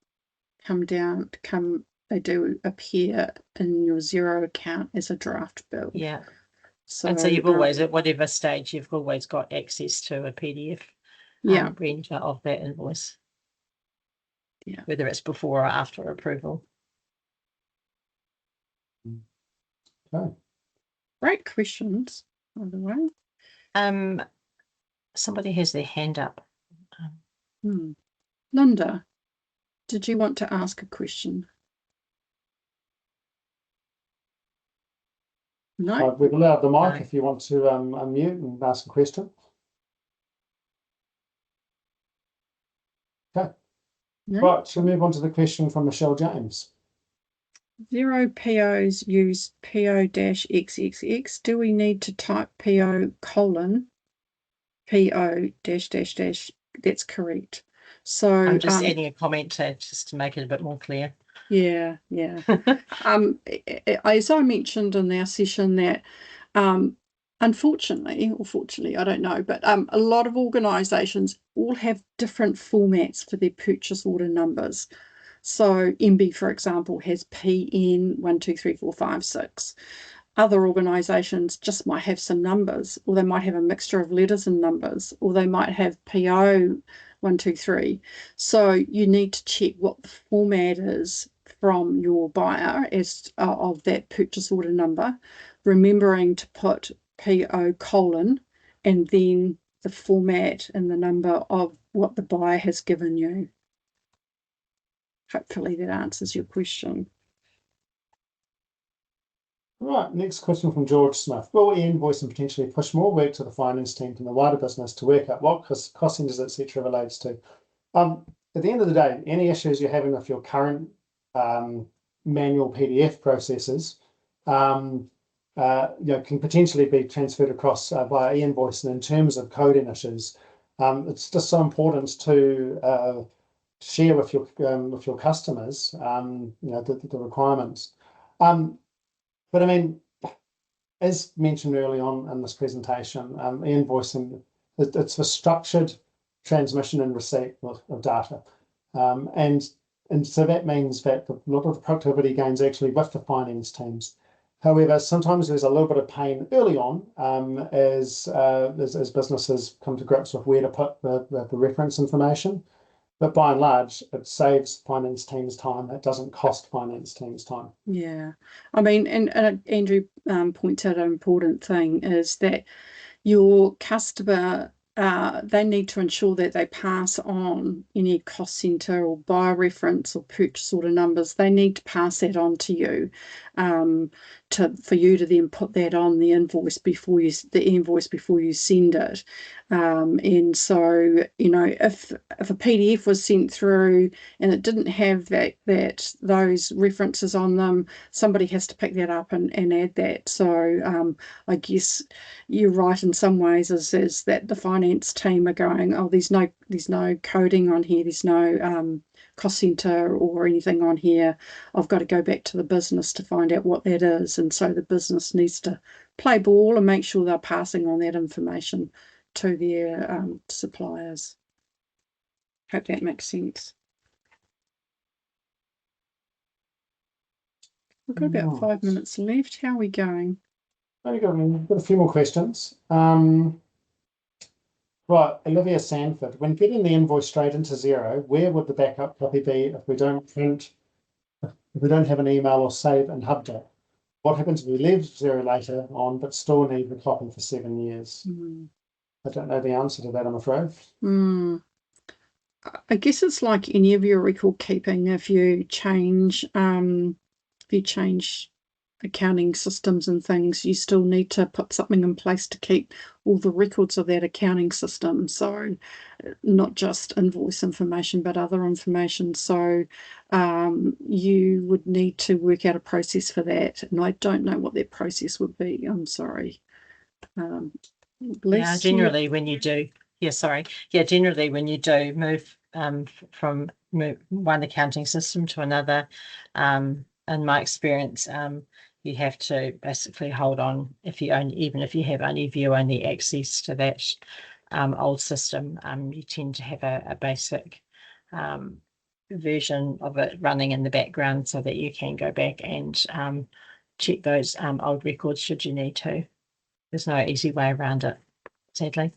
they do appear in your Xero account as a draft bill. Yeah. So, and so you've always, at whatever stage, you've always got access to a PDF render of that invoice. Yeah. Whether it's before or after approval. Okay. Great questions, by the way. Somebody has their hand up. Linda, did you want to ask a question? No. We've allowed the mic if you want to unmute and ask a question. Okay. No? Right, shall we move on to the question from Michelle James? Xero POs use PO-XXX. Do we need to type PO:, PO --? That's correct. So I'm just adding a comment just to make it a bit more clear. Yeah. As I mentioned in our session that unfortunately, or fortunately, I don't know, but a lot of organisations all have different formats for their purchase order numbers. So MB, for example, has PN 1, 2, 3, 4, 5, 6. Other organisations just might have some numbers, or they might have a mixture of letters and numbers, or they might have PO 1, 2, 3. So you need to check what the format is from your buyer as of that purchase order number, remembering to put PO:, and then the format and the number of what the buyer has given you. Hopefully that answers your question. Right, next question from George Smith. Will e-invoicing potentially push more work to the finance team from the wider business to work out what cost centers, etc. relates to? At the end of the day, any issues you're having with your current manual PDF processes can potentially be transferred across via e-invoicing in terms of coding issues. It's just so important to share with your customers the requirements. But I mean, as mentioned early on in this presentation, e-invoicing, it's for structured transmission and receipt of data. And so that means that a lot of the productivity gains actually with the finance teams. However, sometimes there's a little bit of pain early on as businesses come to grips with where to put the reference information. But by and large, it saves finance teams time. It doesn't cost finance teams time. Yeah. I mean, and Andrew points out an important thing is that your customer, they need to ensure that they pass on any cost centre or buyer reference or purchase order numbers. They need to pass that on to you, for you to then put that on the invoice before you send it. And so, if a PDF was sent through and it didn't have those references on them, somebody has to pick that up and add that. So I guess you're right in some ways is that the finance team are going, oh, there's no coding on here, there's no cost centre or anything on here, I've got to go back to the business to find out what that is. And so the business needs to play ball and make sure they're passing on that information to their suppliers. Hope that makes sense. We've got about 5 minutes left. How are we going? We've got a few more questions. Right, Olivia Sanford. When getting the invoice straight into Xero, where would the backup copy be if we don't have an email or save in HubDoc? What happens if we leave Xero later on but still need the copy for 7 years? I don't know the answer to that, I'm afraid. I guess it's like any of your record keeping. If you change accounting systems and things, you still need to put something in place to keep all the records of that accounting system. So not just invoice information, but other information. So you would need to work out a process for that. And I don't know what that process would be. I'm sorry. Generally when you do move from one accounting system to another, in my experience, you have to basically hold on even if you have only view-only access to that old system. You tend to have a basic version of it running in the background so that you can go back and check those old records should you need to. There's no easy way around it, sadly.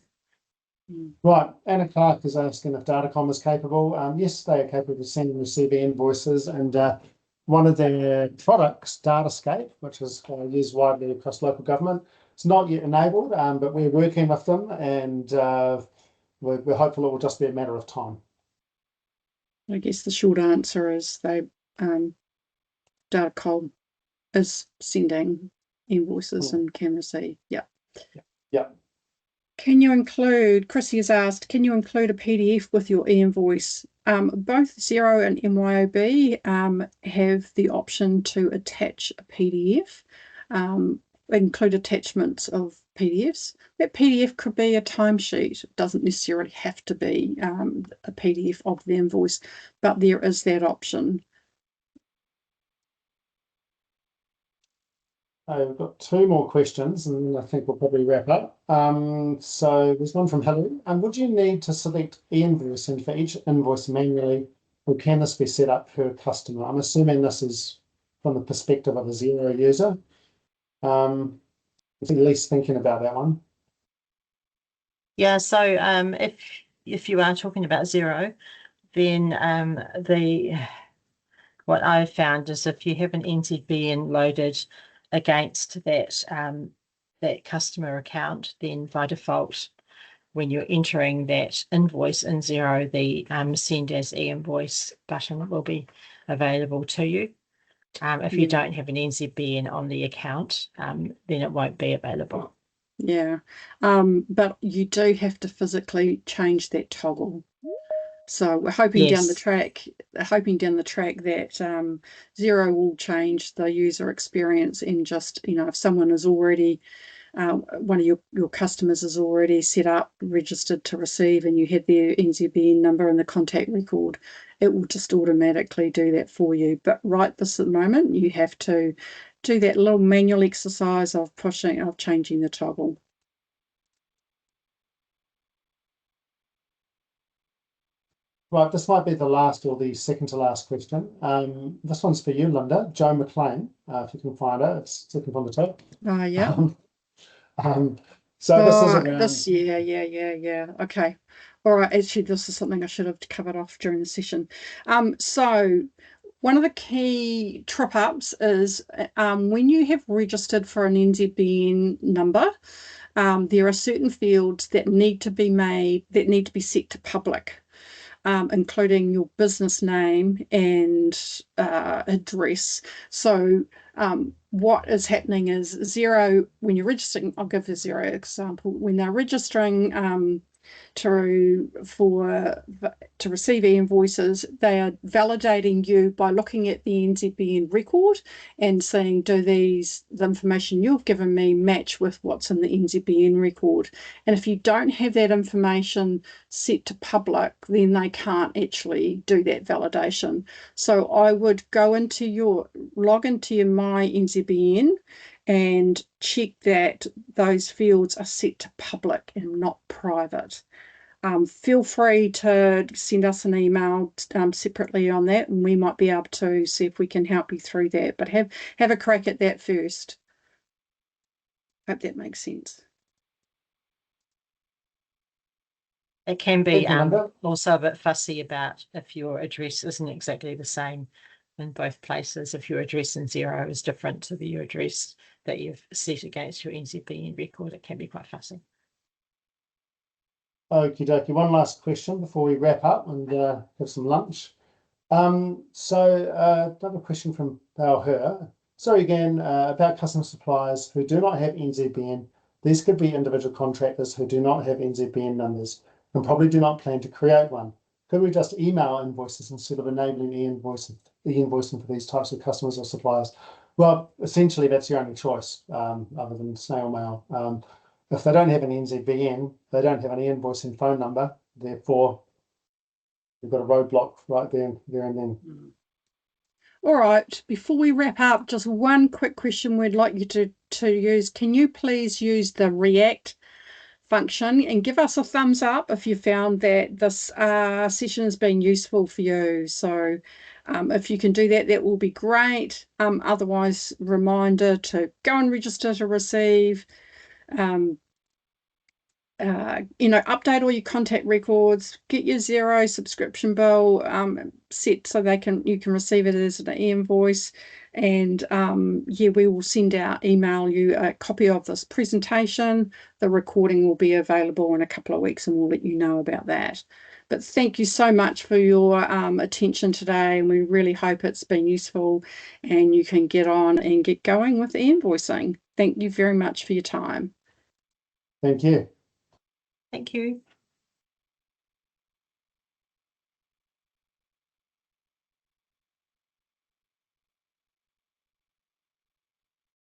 Right, Anna Clark is asking if Datacom is capable. Yes, they are capable of sending and receiving invoices, and one of their products, Datascape, which is used widely across local government, it's not yet enabled, but we're working with them, and we're hopeful it will just be a matter of time. I guess the short answer is Datacom is sending invoices and can receive. Yeah. Can you include, Chrissy has asked, can you include a PDF with your e-invoice? Both Xero and MYOB have the option to attach a PDF, include attachments of PDFs. That PDF could be a timesheet. It doesn't necessarily have to be a PDF of the invoice, but there is that option. We've got 2 more questions, and I think we'll probably wrap up. So there's one from Hillary. Would you need to select e-invoicing for each invoice manually, or can this be set up per customer? I'm assuming this is from the perspective of a Xero user. I think Lee's thinking about that one. Yeah, so if you are talking about Xero, then what I've found is if you have an NZBN loaded against that customer account, then by default, when you're entering that invoice in Xero, the send as e-invoice button will be available to you. If you don't have an NZBN on the account, then it won't be available. Yeah, but you do have to physically change that toggle. So we're hoping down the track that Xero will change the user experience, and just, if someone is already one of your customers is already set up, registered to receive, and you have their NZBN number in the contact record, it will just automatically do that for you. But right this at the moment, you have to do that little manual exercise of changing the toggle. Right, this might be the last or the second to last question. This one's for you, Linda. Joe McLean, if you can find her, it's second from the top. Yeah. So this is around... Yeah. Okay. All right. Actually, this is something I should have covered off during the session. So one of the key trip-ups is when you have registered for an NZBN number, there are certain fields that need to be set to public. Including your business name and address. So what is happening is Xero, when you're registering, I'll give the Xero example, when they're registering to receive e-invoices, they are validating you by looking at the NZBN record and saying, do the information you've given me match with what's in the NZBN record? And if you don't have that information set to public, then they can't actually do that validation. So I would log into your My NZBN and check that those fields are set to public and not private. Feel free to send us an email separately on that, and we might be able to see if we can help you through that. But have a crack at that first. Hope that makes sense. It can be Thank you, Linda. also a bit fussy about if your address isn't exactly the same in both places. If your address in Xero is different to your address that you've set against your NZBN record, it can be quite fussy. Okie dokie. One last question before we wrap up and have some lunch. Another question from Her. Sorry again, about customer suppliers who do not have NZBN. These could be individual contractors who do not have NZBN numbers and probably do not plan to create one. Could we just email invoices instead of enabling e-invoicing for these types of customers or suppliers? Well, essentially that's your only choice, other than snail mail. If they don't have an NZBN, they don't have an e-invoicing phone number. Therefore, you've got a roadblock right there and then. All right, before we wrap up, just one quick question we'd like you to use. Can you please use the React function and give us a thumbs up if you found that this session has been useful for you? So if you can do that, that will be great. Otherwise, reminder to go and register to receive. Update all your contact records, get your Xero subscription bill set so you can receive it as an e-invoice, and we will email you a copy of this presentation. The recording will be available in a couple of weeks, and we'll let you know about that. But thank you so much for your attention today, and we really hope it's been useful and you can get on and get going with e-invoicing. Thank you very much for your time. Thank you. Thank you.